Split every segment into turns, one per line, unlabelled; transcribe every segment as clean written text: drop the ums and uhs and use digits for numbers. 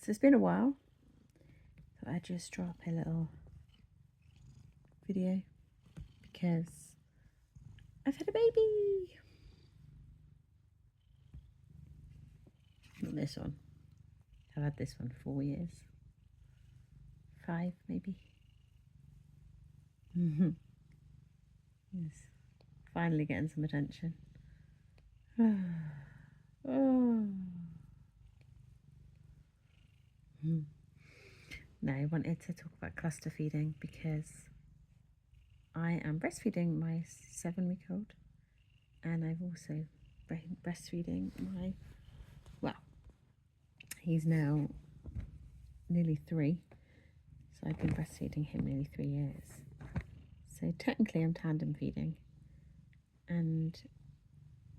So it's been a while. Thought I'd just drop a little video because I've had a baby. Not this one. I've had this one 4 years. 5 maybe. Yes. Finally getting some attention. Oh. Now I wanted to talk about cluster feeding because I am breastfeeding my 7-week-old and I've also breastfeeding my, well, he's now nearly 3, so I've been breastfeeding him nearly 3 years. So technically I'm tandem feeding, and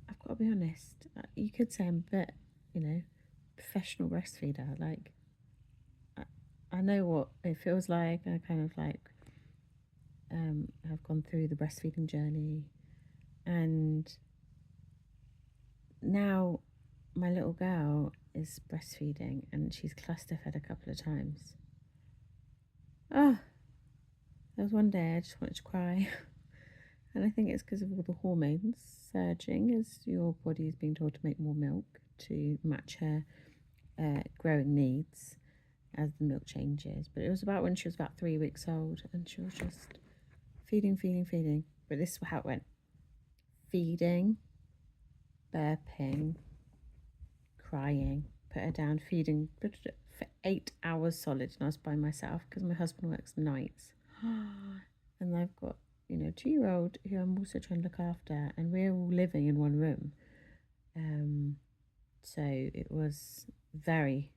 I've got to be honest, you could say I'm a bit, professional breastfeeder. Like, I know what it feels like. I kind of like have gone through the breastfeeding journey, and now my little girl is breastfeeding and she's cluster fed a couple of times. Oh, there was one day I just wanted to cry. And I think it's because of all the hormones surging as your body is being told to make more milk to match her growing needs as the milk changes. But it was about when she was about 3 weeks old and she was just feeding. But this is how it went. Feeding, burping, crying, put her down, feeding for 8 hours solid, and I was by myself because my husband works nights. And I've got, 2-year-old who I'm also trying to look after, and we're all living in one room. So it was very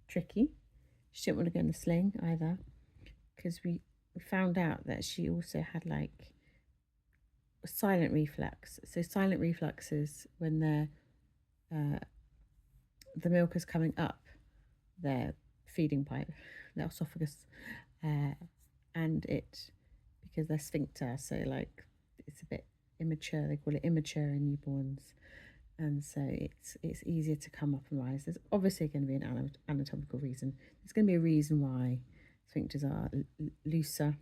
tricky. She didn't want to go in the sling either, because we found out that she also had like a silent reflux. So silent reflux is when the milk is coming up their feeding pipe, their esophagus, and it, because they're sphincter, so like it's a bit immature. They call it immature in newborns, and so it's easier to come up and rise. There's obviously going to be an anatomical reason. There's going to be a reason why sphincters are looser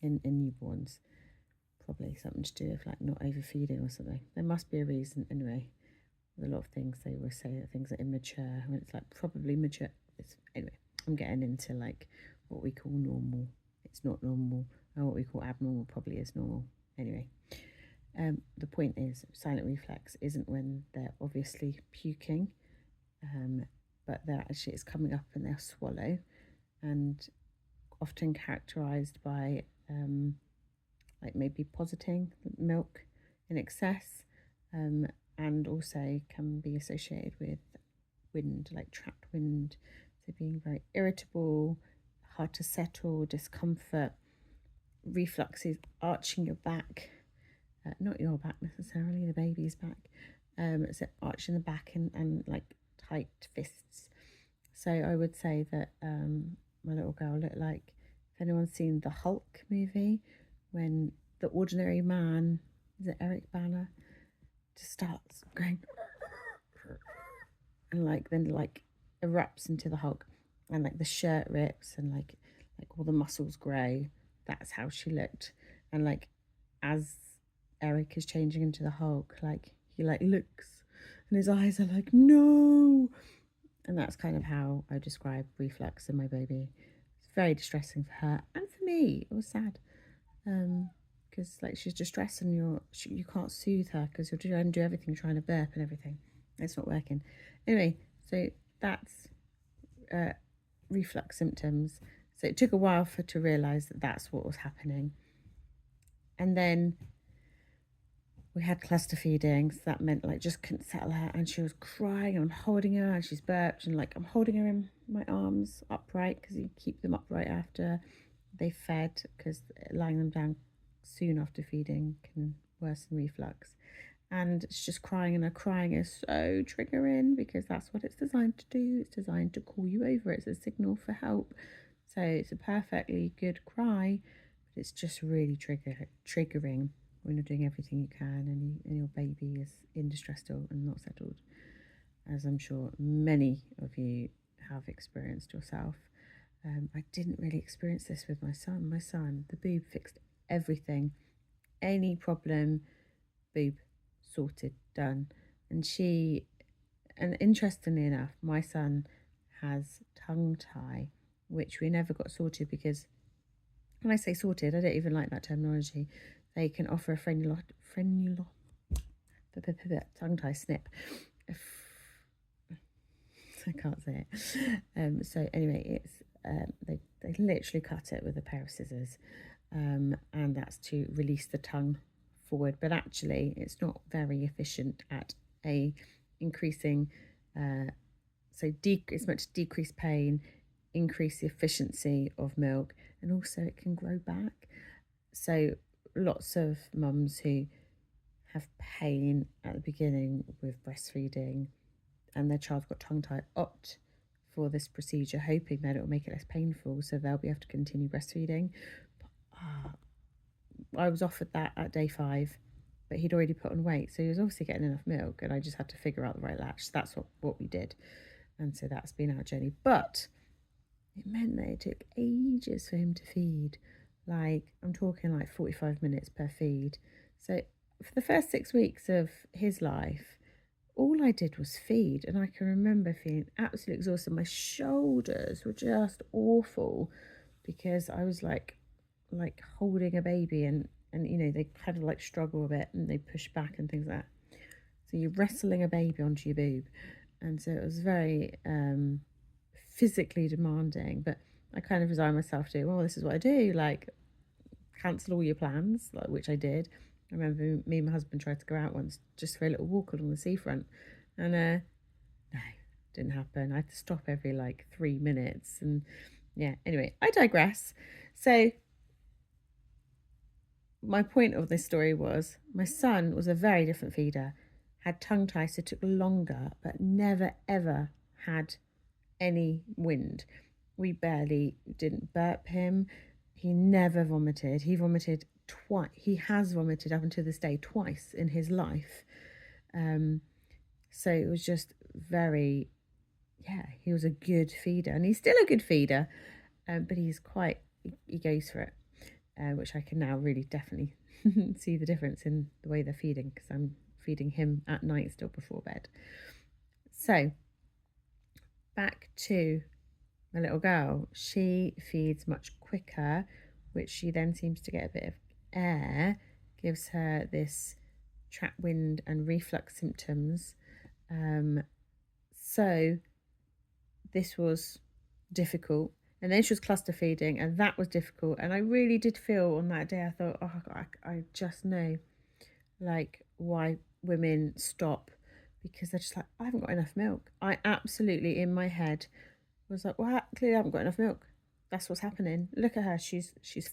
in newborns. Probably something to do with like not overfeeding or something. There must be a reason anyway. With a lot of things they will say that things are immature when it's like probably mature. Anyway, I'm getting into like what we call normal. It's not normal, and what we call abnormal probably is normal. Anyway, the point is silent reflux isn't when they're obviously puking, but they're actually, it's coming up and they'll swallow, and often characterized by like maybe positing milk in excess, and also can be associated with wind, like trapped wind. So being very irritable, hard to settle, discomfort, refluxes, arching your back, not your back necessarily, the baby's back. So arching the back and like tight fists. So I would say that my little girl looked like, if anyone's seen the Hulk movie, when the ordinary man, is it Eric Banner, just starts going and like then like erupts into the Hulk, and like the shirt rips and like all the muscles grow. That's how she looked. And like as Eric is changing into the Hulk, like he like looks and his eyes are like no, and that's kind of how I describe reflux in my baby. It's very distressing for her and for me. It was sad, because like she's distressed and you can't soothe her because you're trying to do everything, trying to burp and everything. It's not working. Anyway, so that's reflux symptoms. So it took a while to realise that that's what was happening. And then we had cluster feeding, so that meant like just couldn't settle her, and she was crying and I'm holding her and she's burped and like I'm holding her in my arms upright because you keep them upright after they fed, because lying them down soon after feeding can worsen reflux. And it's just crying, and her crying is so triggering because that's what it's designed to do. It's designed to call you over. It's a signal for help. So it's a perfectly good cry, but it's just really triggering when you're doing everything you can and your baby is in distress still and not settled, as I'm sure many of you have experienced yourself. I didn't really experience this with my son. My son, the boob fixed everything. Any problem, boob sorted, done. And interestingly enough, my son has tongue tie, which we never got sorted because when I say sorted, I don't even like that terminology. They can offer a tongue tie snip. I can't say it. So anyway, it's they literally cut it with a pair of scissors, and that's to release the tongue forward. But actually, it's not very efficient at increasing. It's meant to decrease pain, increase the efficiency of milk, and also it can grow back. So lots of mums who have pain at the beginning with breastfeeding and their child's got tongue tied opt for this procedure, hoping that it will make it less painful so they'll be able to continue breastfeeding. I was offered that at day 5, but he'd already put on weight, so he was obviously getting enough milk, and I just had to figure out the right latch. So that's what we did, and so that's been our journey. But it meant that it took ages for him to feed. Like, I'm talking like 45 minutes per feed. So for the first 6 weeks of his life, all I did was feed, and I can remember feeling absolutely exhausted. My shoulders were just awful because I was like holding a baby, and you know, they kind of like struggle a bit and they push back and things like that. So you're wrestling a baby onto your boob, and so it was very physically demanding. But I kind of resigned myself to, well, this is what I do. Like, cancel all your plans, like, which I did. I remember me and my husband tried to go out once just for a little walk along the seafront, and no, didn't happen. I had to stop every like 3 minutes, and yeah. Anyway, I digress. So my point of this story was my son was a very different feeder, had tongue tie, so it took longer, but never ever had any wind. We barely didn't burp him. He never vomited. He vomited twice. He has vomited up until this day twice in his life. So it was just very, he was a good feeder, and he's still a good feeder, but he goes for it, which I can now really definitely see the difference in the way they're feeding, because I'm feeding him at night still before bed. So back to my little girl. She feeds much quicker, which she then seems to get a bit of air, gives her this trapped wind and reflux symptoms. So this was difficult. And then she was cluster feeding, and that was difficult. And I really did feel on that day, I thought, oh, I just know like why women stop, because they're just like, I haven't got enough milk. I absolutely, in my head, was like, well, clearly I haven't got enough milk. That's what's happening. Look at her. She's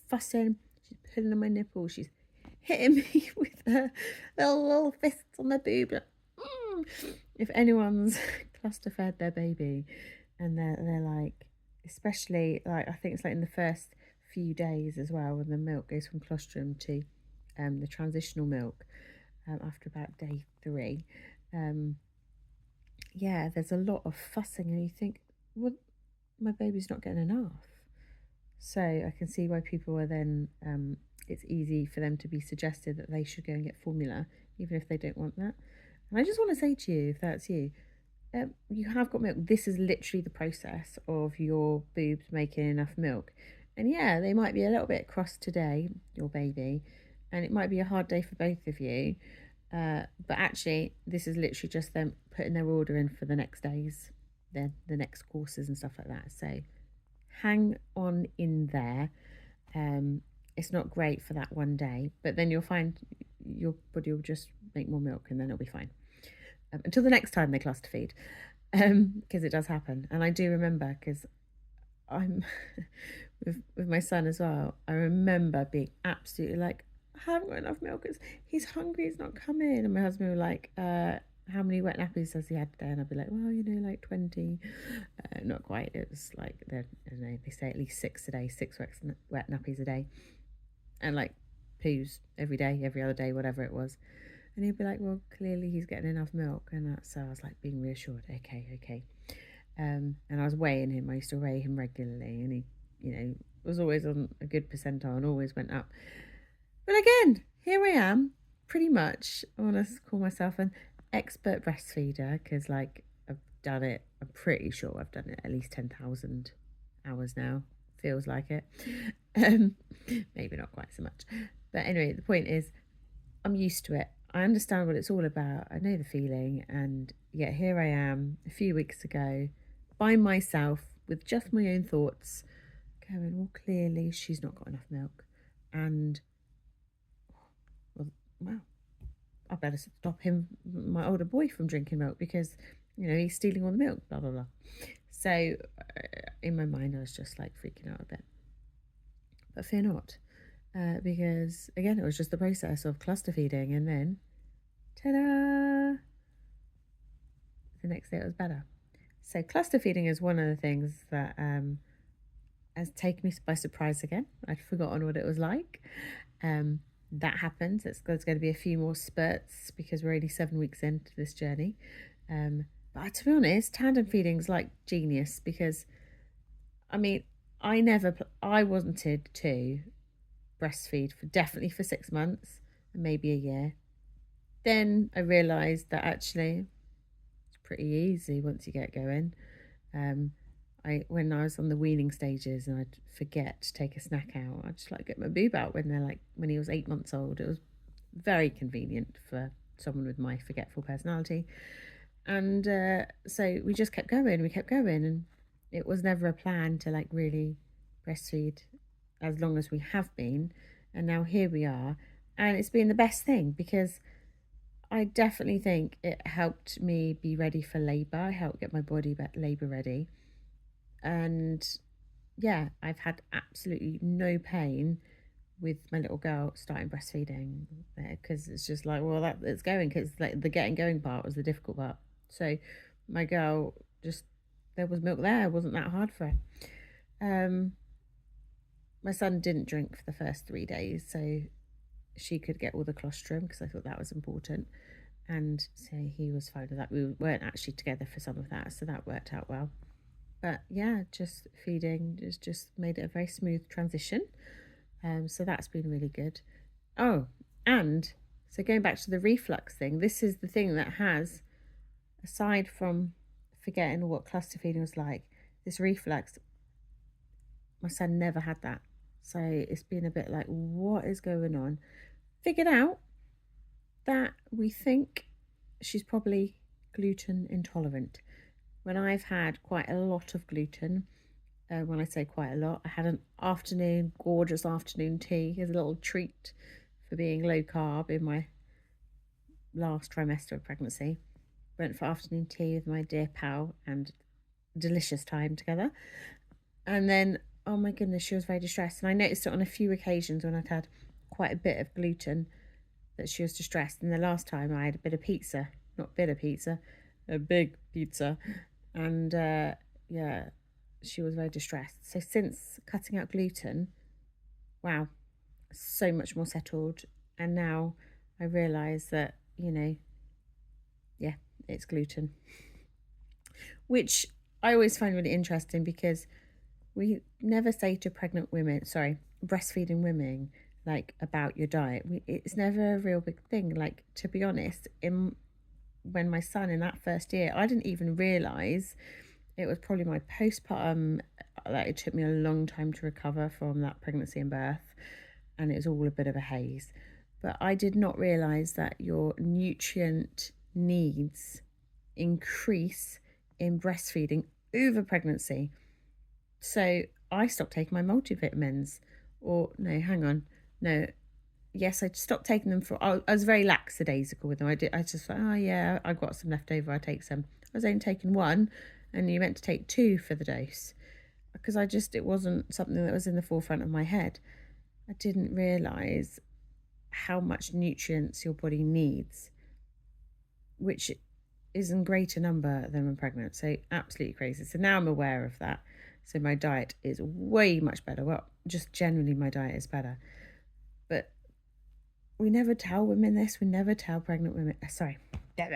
fussing. She's pulling on my nipple. She's hitting me with her little fists on the boob. If anyone's cluster fed their baby, and they're like, especially like, I think it's like in the first few days as well, when the milk goes from colostrum to the transitional milk, after about day 3. There's a lot of fussing, and you think, well, my baby's not getting enough. So I can see why people are then, it's easy for them to be suggested that they should go and get formula, even if they don't want that. And I just want to say to you, if that's you, you have got milk. This is literally the process of your boobs making enough milk. And yeah, they might be a little bit cross today, your baby, and it might be a hard day for both of you. But actually, this is literally just them putting their order in for the next days, the next courses and stuff like that. So hang on in there. It's not great for that one day, but then you'll find your body will just make more milk, and then it'll be fine. Until the next time they cluster feed, because it does happen. And I do remember, because I'm with my son as well, I remember being absolutely like, I haven't got enough milk, he's hungry, he's not coming. And my husband was like, how many wet nappies has he had today? And I'd be like, well, like 20. Not quite. It was like, I don't know, they say at least 6 a day, 6 wet nappies a day, and like poos every day, every other day, whatever it was. And he'd be like, well, clearly he's getting enough milk. And so I was like being reassured, okay. And I was weighing him. I used to weigh him regularly, and he, was always on a good percentile and always went up. But again, here I am, pretty much. I want to call myself an expert breastfeeder because, like, I've done it. I'm pretty sure I've done it at least 10,000 hours now. Feels like it. Maybe not quite so much. But anyway, the point is, I'm used to it. I understand what it's all about. I know the feeling. And yet here I am a few weeks ago by myself with just my own thoughts going, well, clearly she's not got enough milk. And, well, I better stop him, my older boy, from drinking milk because, he's stealing all the milk, blah, blah, blah. So in my mind, I was just like freaking out a bit. But fear not. Because again, it was just the process of cluster feeding, and then ta-da, the next day it was better. So cluster feeding is one of the things that has taken me by surprise again. I'd forgotten what it was like. That happens. There's going to be a few more spurts because we're only 7 weeks into this journey. But to be honest, tandem feeding is like genius because, I mean, I wanted to breastfeed definitely for 6 months and maybe a year. Then I realised that actually it's pretty easy once you get going. When I was on the weaning stages and I'd forget to take a snack out, I'd just like get my boob out when he was 8 months old. It was very convenient for someone with my forgetful personality. And so we just kept going, and it was never a plan to like really breastfeed as long as we have been. And now here we are, and it's been the best thing because I definitely think it helped me be ready for labour. I helped get my body labour ready. And yeah, I've had absolutely no pain with my little girl starting breastfeeding because it's just like, well, it's going, because like the getting going part was the difficult part. So my girl there was milk there. It wasn't that hard for her. My son didn't drink for the first 3 days, so she could get all the colostrum because I thought that was important. And so he was fine with that. We weren't actually together for some of that, so that worked out well. But yeah, just feeding just made it a very smooth transition. So that's been really good. Oh, and so going back to the reflux thing, this is the thing that has, aside from forgetting what cluster feeding was like, this reflux, my son never had that. So it's been a bit like, what is going on? Figured out that we think she's probably gluten intolerant. When I've had quite a lot of gluten, when I say quite a lot, I had an gorgeous afternoon tea as a little treat for being low carb in my last trimester of pregnancy. Went for afternoon tea with my dear pal and delicious time together. And then, oh my goodness, she was very distressed. And I noticed it on a few occasions when I'd had quite a bit of gluten that she was distressed. And the last time I had a bit of pizza, not bitter pizza, a big pizza. And yeah, she was very distressed. So since cutting out gluten, wow, so much more settled. And now I realise that, yeah, it's gluten. Which I always find really interesting because we never say to breastfeeding women, like, about your diet. It's never a real big thing. Like, to be honest, when my son in that first year, I didn't even realise it was probably my postpartum, that it took me a long time to recover from that pregnancy and birth, and it was all a bit of a haze. But I did not realise that your nutrient needs increase in breastfeeding over pregnancy. So I stopped taking my multivitamins, or no, hang on, no, yes, I stopped taking them I was very lackadaisical with them. I just thought, oh yeah, I've got some left over, I take some. I was only taking one, and you meant to take 2 for the dose, because it wasn't something that was in the forefront of my head. I didn't realise how much nutrients your body needs, which is in greater number than when pregnant. So absolutely crazy. So now I'm aware of that. So my diet is way much better. Well, just generally my diet is better. But we never tell women this. We never tell pregnant women. Sorry. It's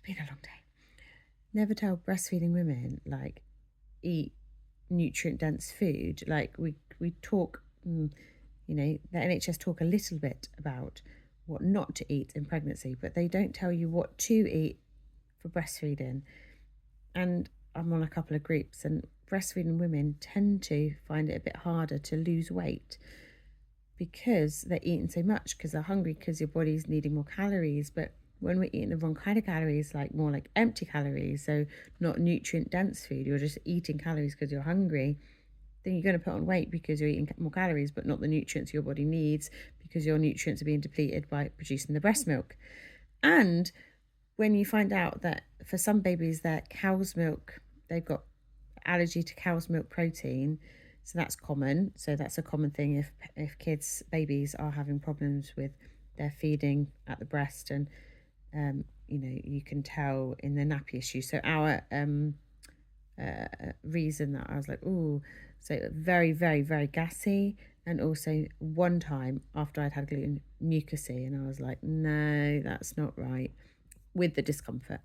been a long day. never tell breastfeeding women like eat nutrient dense food. Like we talk, you know, the NHS talk a little bit about what not to eat in pregnancy, but they don't tell you what to eat for breastfeeding. And I'm on a couple of groups, and breastfeeding women tend to find it a bit harder to lose weight because they're eating so much, because they're hungry, because your body's needing more calories. But when we're eating the wrong kind of calories, like more like empty calories, so not nutrient dense food, you're just eating calories because you're hungry, then you're going to put on weight because you're eating more calories, but not the nutrients your body needs, because your nutrients are being depleted by producing the breast milk. And when you find out that for some babies, their cow's milk, they've got allergy to cow's milk protein, so that's common. So that's a common thing if kids, babies are having problems with their feeding at the breast, and you know, you can tell in the nappy issue. So our reason that I was like, oh, so very, very, very gassy. And also one time after I'd had gluten, mucousy, and I was like, no, that's not right, with the discomfort.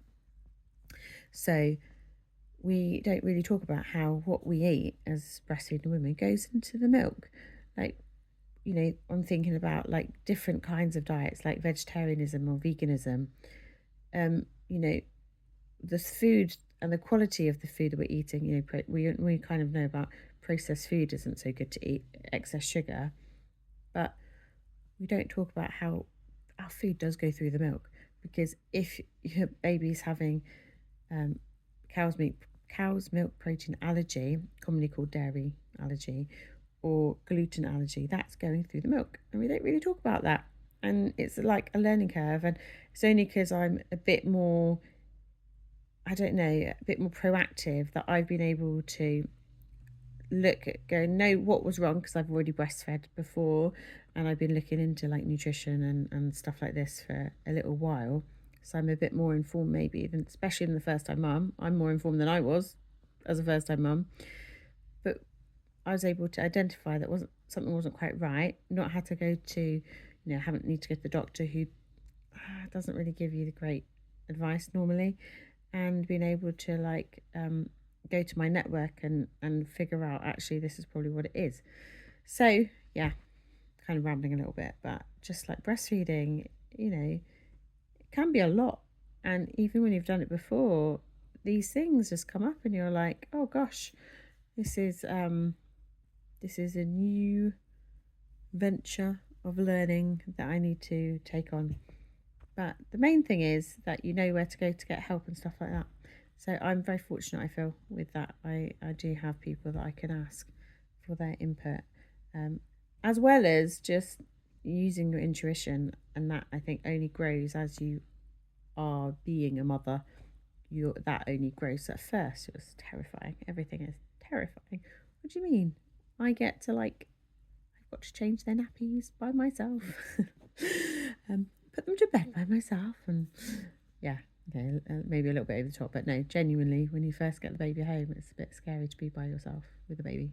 So we don't really talk about how what we eat as breastfeeding women goes into the milk. Like, you know, I'm thinking about like different kinds of diets, like vegetarianism or veganism. You know, the food and the quality of the food that we're eating, you know, we kind of know about processed food isn't so good to eat, excess sugar, but we don't talk about how our food does go through the milk. Because if your baby's having cow's milk protein allergy, commonly called dairy allergy, or gluten allergy, that's going through the milk, and we don't really talk about that. And it's like a learning curve, and it's only because I'm a bit more, I don't know, a bit more proactive, that I've been able to look at, go, know what was wrong, because I've already breastfed before, and I've been looking into like nutrition and stuff like this for a little while. So I'm a bit more informed, maybe, than, especially in the first time mum. I'm more informed than I was as a first time mum. But I was able to identify that something wasn't quite right. Not had to go to, you know, haven't need to go to the doctor, who doesn't really give you the great advice normally, and being able to like go to my network and figure out, actually this is probably what it is. So yeah, kind of rambling a little bit, but just like breastfeeding, you know, it can be a lot. And even when you've done it before, these things just come up and you're like, oh gosh, this is a new venture of learning that I need to take on. But the main thing is that you know where to go to get help and stuff like that. So I'm very fortunate, I feel, with that. I do have people that I can ask for their input, as well as just using your intuition. And that, I think, only grows as you are being a mother. That only grows. At first it was terrifying. Everything is terrifying. What do you mean? I get to like, I've got to change their nappies by myself. Put them to bed by myself, and yeah, okay, maybe a little bit over the top, but no, genuinely, when you first get the baby home, it's a bit scary to be by yourself with a baby.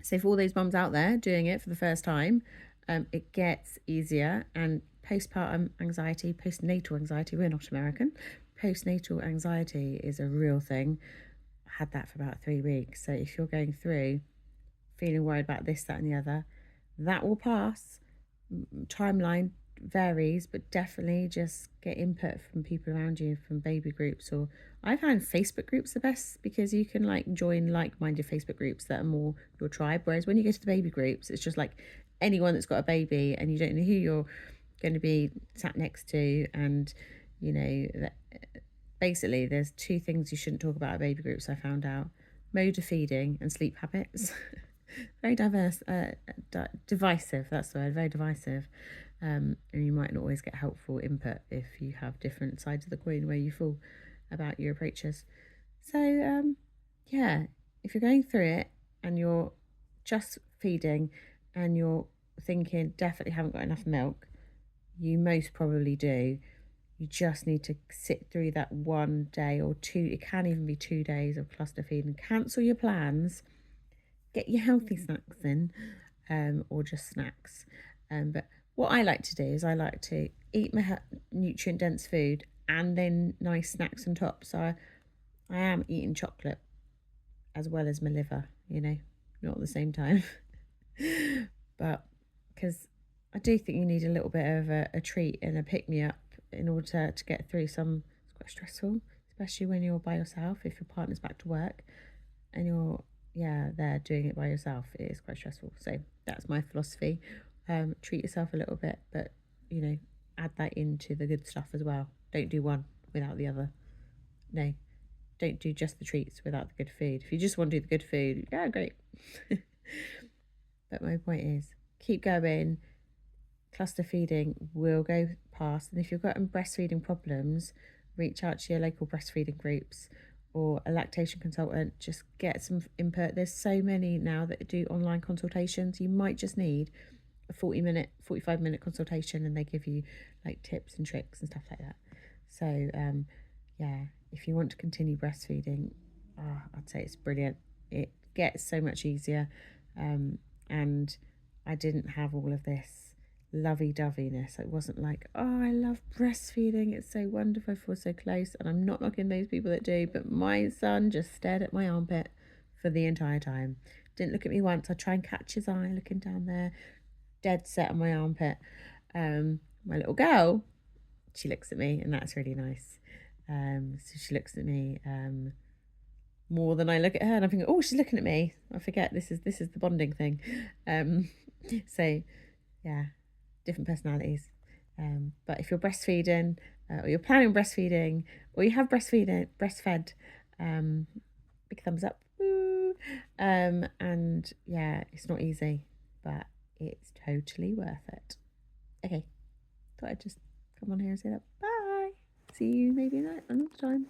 So for all those mums out there doing it for the first time, it gets easier. And postpartum anxiety, postnatal anxiety, we're not American, postnatal anxiety is a real thing. I had that for about 3 weeks. So if you're going through feeling worried about this, that and the other, that will pass. Timeline varies, but definitely just get input from people around you, from baby groups, or I found Facebook groups the best, because you can like join like-minded Facebook groups that are more your tribe. Whereas when you go to the baby groups, it's just like anyone that's got a baby, and you don't know who you're going to be sat next to. And you know that basically there's two things you shouldn't talk about at baby groups, I found out: mode of feeding and sleep habits. Very divisive, that's the word, very divisive. And you might not always get helpful input if you have different sides of the coin where you feel about your approaches. So yeah, if you're going through it and you're just feeding and you're thinking definitely haven't got enough milk, you most probably do. You just need to sit through that 1 day or two, it can even be 2 days of cluster feeding. Cancel your plans, get your healthy snacks in, or just snacks. But what I like to do is I like to eat my nutrient dense food and then nice snacks on top. So I am eating chocolate as well as my liver, not at the same time. But because I do think you need a little bit of a treat and a pick me up in order to get through some. It's quite stressful, especially when you're by yourself. If your partner's back to work and you're there doing it by yourself, it is quite stressful. So that's my philosophy. Treat yourself a little bit, but add that into the good stuff as well. Don't do one without the other. No, don't do just the treats without the good food. If you just want to do the good food, yeah, great. But my point is, keep going. Cluster feeding will go past. And if you've got breastfeeding problems, reach out to your local breastfeeding groups or a lactation consultant. Just get some input. There's so many now that do online consultations. You might just need a 45-minute consultation, and they give you like tips and tricks and stuff like that. So if you want to continue breastfeeding, I'd say it's brilliant. It gets so much easier, and I didn't have all of this lovey-doveyness. It wasn't like, oh, I love breastfeeding, it's so wonderful, I feel so close. And I'm not knocking those people that do, but my son just stared at my armpit for the entire time. Didn't look at me once. I'd try and catch his eye looking down there, dead set on my armpit. My little girl, she looks at me, and that's really nice. So she looks at me more than I look at her, and I'm thinking, oh, she's looking at me. I forget this is the bonding thing. So yeah, different personalities. But if you're breastfeeding, or you're planning on breastfeeding, or you have breastfed, big thumbs up. Woo. And yeah, it's not easy, but it's totally worth it. Okay, thought I'd just come on here and say that. Bye. See you maybe another time.